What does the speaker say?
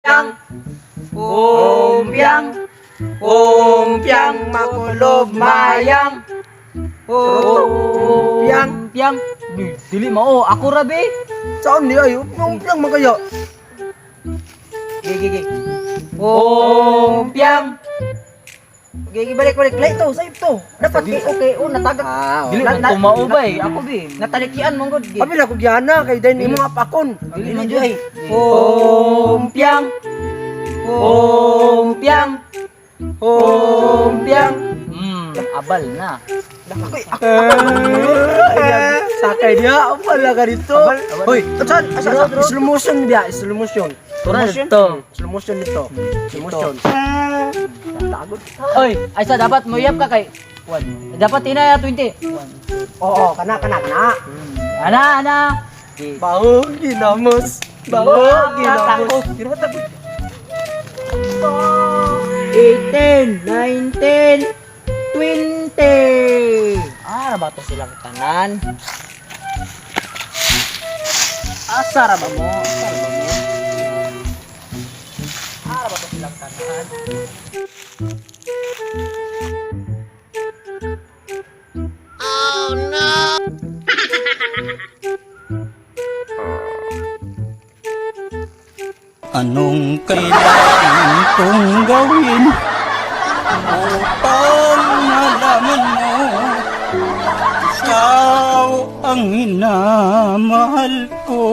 Yang umpiang umpiang makulob mayang umpiang Dili mao, ako ra be. saan ni ayo umpiang man kaya Gigi. Umpiang. gigi balik play to save to dapat okay natagak Dili Na- man na- tumao na- ba eh. Ako be. natalikian mong god abi na ko gihana kay din imo nga pakon Dili man jud. umpiang umpiang umpiang Abal na. sakay dia apa lah ka dito hoy asan slow motion dia slow motion Tura dito. slow motion dito slow motion takot Oy, Aisa dapat moyap ka kay. Dapat tinaya 20. oo kana Ana. bau ginamos bau ginamos 18 19 20 Ra ba to silang tanan? Asa ra ba mo? Ara ba to silang tanan? Anong kailangan kong gawin upang malaman mo ikaw ang minamahal ko?